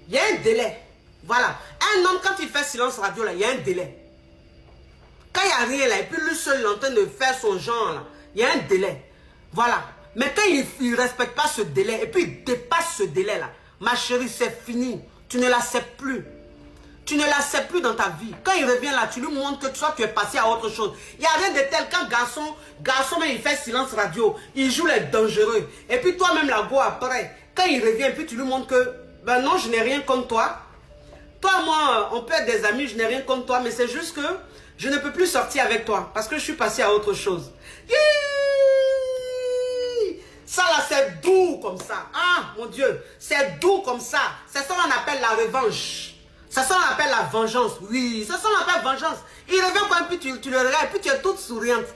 Il y a un délai. Voilà. Un homme, quand il fait silence radio, là, il y a un délai. Quand il n'y a rien là, et puis lui seul il est en train de faire son genre là, il y a un délai. Voilà. Mais quand il ne respecte pas ce délai, et puis il dépasse ce délai là, ma chérie, c'est fini. Tu ne l'acceptes plus. Tu ne l'acceptes plus dans ta vie. Quand il revient là, tu lui montres que toi, tu es passé à autre chose. Il n'y a rien de tel. Quand garçon même, il fait silence radio, il joue les dangereux. Et puis toi-même, la go après, quand il revient, puis tu lui montres que, ben non, je n'ai rien contre toi. Toi, moi, on peut être des amis, je n'ai rien contre toi, mais c'est juste que je ne peux plus sortir avec toi parce que je suis passé à autre chose. Ça là, c'est doux comme ça. Ah, mon Dieu, c'est doux comme ça. C'est ça qu'on appelle la revanche. C'est ça qu'on appelle la vengeance. Oui, c'est ça qu'on appelle vengeance. Il revient quand puis tu le regardes, et puis tu es toute souriante.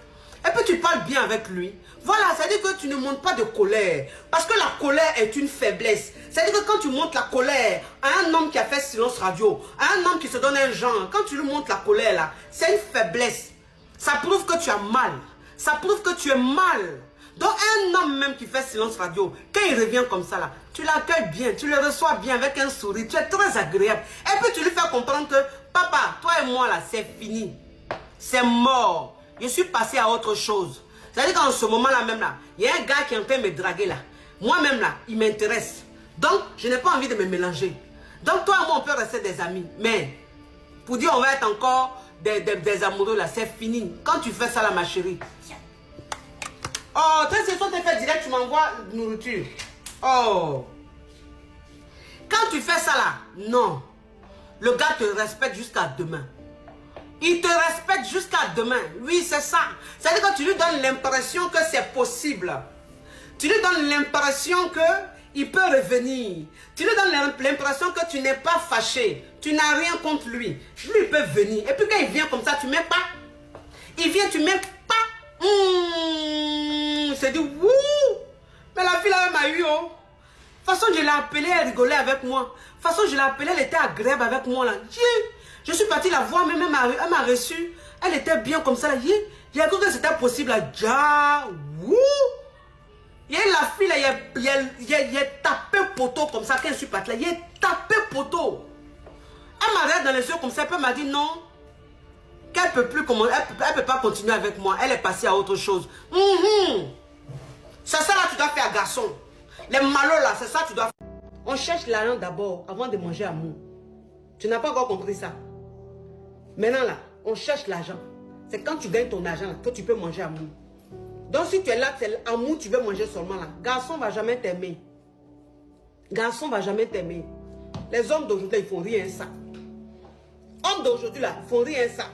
Et puis tu parles bien avec lui. Voilà, ça veut dire que tu ne montres pas de colère. Parce que la colère est une faiblesse. C'est-à-dire que quand tu montres la colère à un homme qui a fait silence radio, à un homme qui se donne un genre, quand tu lui montres la colère là, c'est une faiblesse. Ça prouve que tu as mal. Ça prouve que tu es mal. Donc un homme même qui fait silence radio, quand il revient comme ça là, tu l'accueilles bien, tu le reçois bien avec un sourire, tu es très agréable. Et puis tu lui fais comprendre que, papa, toi et moi là, c'est fini. C'est mort. Je suis passé à autre chose. C'est-à-dire qu'en ce moment-là même là, il y a un gars qui est en train de me draguer là. Moi-même là, il m'intéresse. Donc, je n'ai pas envie de me mélanger. Donc toi et moi, on peut rester des amis. Mais, pour dire on va être encore des amoureux là, c'est fini. Quand tu fais ça là, ma chérie. Oh, ce soir, tu fait direct, tu m'envoies de nourriture. Oh. Quand tu fais ça là, non. Le gars te respecte jusqu'à demain. Il te respecte jusqu'à demain. Oui, c'est ça. C'est-à-dire que tu lui donnes l'impression que c'est possible. Tu lui donnes l'impression qu'il peut revenir. Tu lui donnes l'impression que tu n'es pas fâché. Tu n'as rien contre lui. Lui, il peut venir. Et puis quand il vient comme ça, tu ne mets pas. Il vient, tu ne mets pas. C'est dit, wouh. Mais la fille là, elle m'a eu, oh. De toute façon, je l'ai appelée, elle rigolait avec moi. De toute façon, je l'ai appelée, elle était agréable avec moi là. Je suis partie la voir, même elle m'a reçu. Elle était bien comme ça là. J'ai cru que c'était possible là. Ja, wouh. Il y a la fille là, il a tapé poteau comme ça quand je suis partie là. Il a tapé poteau. Elle m'a regardé dans les yeux comme ça, elle m'a dit non. Qu'elle peut plus, elle peut pas continuer avec moi. Elle est passée à autre chose. C'est ça là, tu dois faire, garçon. Les malheurs là, c'est ça que tu dois faire. On cherche l'argent d'abord avant de manger amour. Tu n'as pas encore compris ça. Maintenant là, on cherche l'argent. C'est quand tu gagnes ton argent là, que tu peux manger amour. Donc si tu es là, c'est l'amour tu veux manger seulement là. Garçon va jamais t'aimer. Garçon va jamais t'aimer. Les hommes d'aujourd'hui, ils font rien ça. Hommes d'aujourd'hui là, ils font rien ça.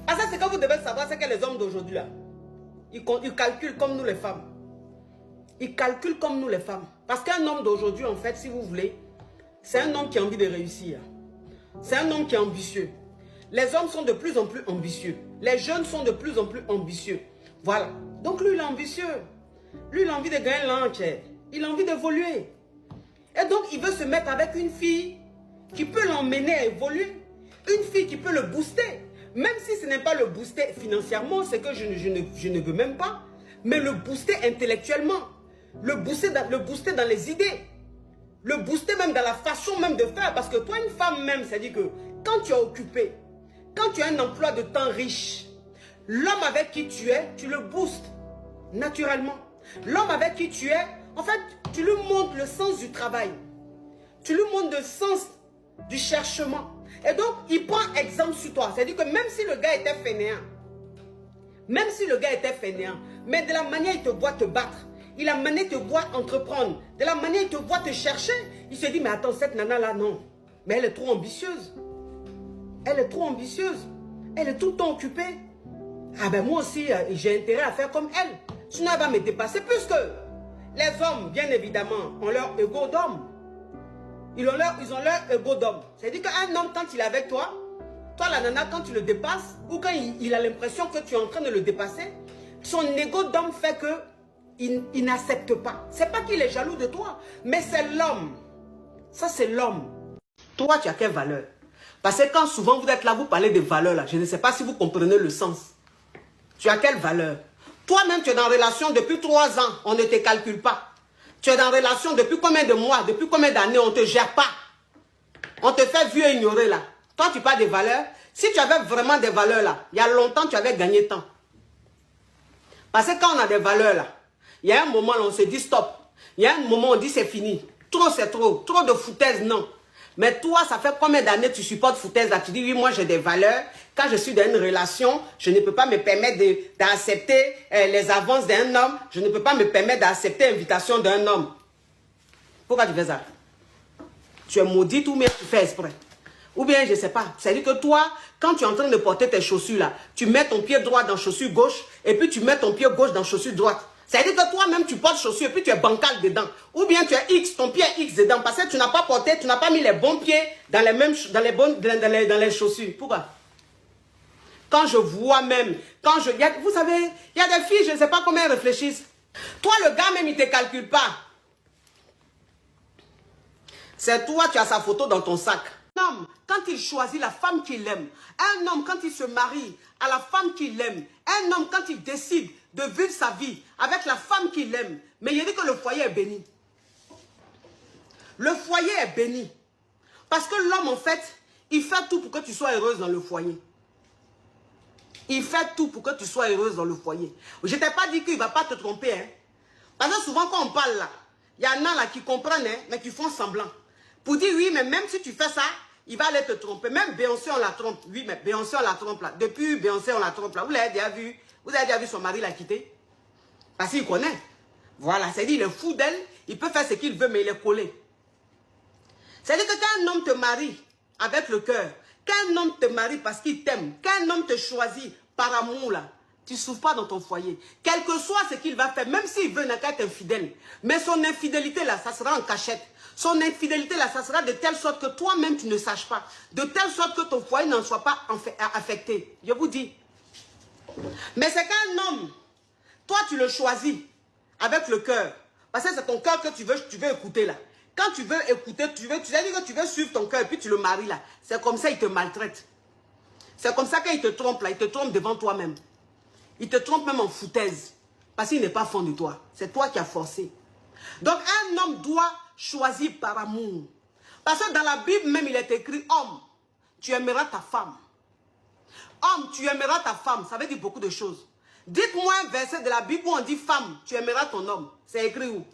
Parce que c'est que vous devez savoir, c'est que les hommes d'aujourd'hui là, ils calculent comme nous les femmes. Ils calculent comme nous les femmes. Parce qu'un homme d'aujourd'hui, en fait, si vous voulez, c'est un homme qui a envie de réussir. C'est un homme qui est ambitieux. Les hommes sont de plus en plus ambitieux. Les jeunes sont de plus en plus ambitieux. Voilà. Donc lui, il est ambitieux. Lui, il a envie de gagner l'enchère. Il a envie d'évoluer. Et donc, il veut se mettre avec une fille qui peut l'emmener à évoluer. Une fille qui peut le booster. Même si ce n'est pas le booster financièrement, c'est que je ne veux même pas. Mais le booster intellectuellement. Le booster dans les idées. Le booster même dans la façon même de faire. Parce que toi, une femme même, c'est-à-dire que quand tu es occupé, quand tu as un emploi de temps riche, l'homme avec qui tu es, tu le boostes naturellement. L'homme avec qui tu es, en fait, tu lui montres le sens du travail. Tu lui montres le sens du cherchement. Et donc, il prend exemple sur toi. C'est-à-dire que même si le gars était fainéant, mais de la manière il te voit te battre, de la manière il te voit entreprendre, de la manière il te voit te chercher, il se dit, mais attends, cette nana-là, non. Mais elle est trop ambitieuse. Elle est trop ambitieuse. Elle est tout le temps occupée. Ah ben moi aussi, j'ai intérêt à faire comme elle. Sinon, elle va me dépasser. Puisque les hommes, bien évidemment, ont leur ego d'homme. Ils ont leur ego d'homme. C'est-à-dire qu'un homme, quand il est avec toi, la nana, quand tu le dépasses, ou quand il a l'impression que tu es en train de le dépasser, son ego d'homme fait que il n'accepte pas. C'est pas qu'il est jaloux de toi, mais c'est l'homme. Ça, c'est l'homme. Toi, tu as quelle valeur? Parce que quand souvent vous êtes là, vous parlez de valeur là, je ne sais pas si vous comprenez le sens. Tu as quelle valeur? Toi-même, tu es en relation depuis 3 ans, on ne te calcule pas. Tu es dans relation depuis combien de mois, depuis combien d'années, on ne te gère pas. On te fait vieux et ignorer là. Toi, tu parles des valeurs. Si tu avais vraiment des valeurs là, il y a longtemps, tu avais gagné temps. Parce que quand on a des valeurs là, il y a un moment là, on se dit stop. Il y a un moment où on dit c'est fini. Trop, c'est trop. Trop de foutaise, non. Mais toi, ça fait combien d'années tu supportes foutaise là? Tu dis oui, moi j'ai des valeurs. Quand je suis dans une relation, je ne peux pas me permettre d'accepter les avances d'un homme. Je ne peux pas me permettre d'accepter l'invitation d'un homme. Pourquoi tu fais ça? Tu es maudite ou bien tu fais exprès? Ou bien je ne sais pas. C'est-à-dire que toi, quand tu es en train de porter tes chaussures là, tu mets ton pied droit dans chaussure gauche et puis tu mets ton pied gauche dans chaussure droite. C'est-à-dire que toi-même, tu portes chaussures et puis tu es bancal dedans. Ou bien tu es X, ton pied est X dedans. Parce que tu n'as pas porté, tu n'as pas mis les bons pieds dans les mêmes dans les chaussures. Pourquoi? Quand je vois même, vous savez, il y a des filles, je ne sais pas comment elles réfléchissent. Toi, le gars même, il ne te calcule pas. C'est toi, tu as sa photo dans ton sac. Un homme, quand il choisit la femme qu'il aime, un homme, quand il se marie à la femme qu'il aime, un homme, quand il décide de vivre sa vie avec la femme qu'il aime, mais il dit que le foyer est béni. Le foyer est béni. Parce que l'homme, en fait, il fait tout pour que tu sois heureuse dans le foyer. Il fait tout pour que tu sois heureuse dans le foyer. Je ne t'ai pas dit qu'il ne va pas te tromper. Hein. Parce que souvent, quand on parle là, il y en a là qui comprennent, hein, mais qui font semblant. Pour dire oui, mais même si tu fais ça, il va aller te tromper. Même Beyoncé, on la trompe. Oui, mais Beyoncé, on la trompe là. Depuis Beyoncé, on la trompe là. Vous l'avez déjà vu? Vous avez déjà vu son mari l'a quitté? Parce qu'il connaît. Voilà, c'est-à-dire il est fou d'elle. Il peut faire ce qu'il veut, mais il est collé. C'est-à-dire que quand un homme te marie avec le cœur, quand un homme te marie parce qu'il t'aime, quand un homme te choisit par amour là, tu ne souffres pas dans ton foyer. Quel que soit ce qu'il va faire, même s'il veut être infidèle, mais son infidélité là, ça sera en cachette. Son infidélité là, ça sera de telle sorte que toi-même tu ne saches pas. De telle sorte que ton foyer n'en soit pas affecté. Je vous dis. Mais c'est qu'un homme, toi tu le choisis avec le cœur. Parce que c'est ton cœur que tu veux écouter là. Quand tu veux écouter, tu as dit que tu veux suivre ton cœur et puis tu le maries là. C'est comme ça il te maltraite. C'est comme ça qu'il te trompe là. Il te trompe devant toi-même. Il te trompe même en foutaise. Parce qu'il n'est pas fond de toi. C'est toi qui as forcé. Donc un homme doit choisir par amour. Parce que dans la Bible même il est écrit homme, tu aimeras ta femme. Homme, tu aimeras ta femme. Ça veut dire beaucoup de choses. Dites-moi un verset de la Bible où on dit femme, tu aimeras ton homme. C'est écrit où?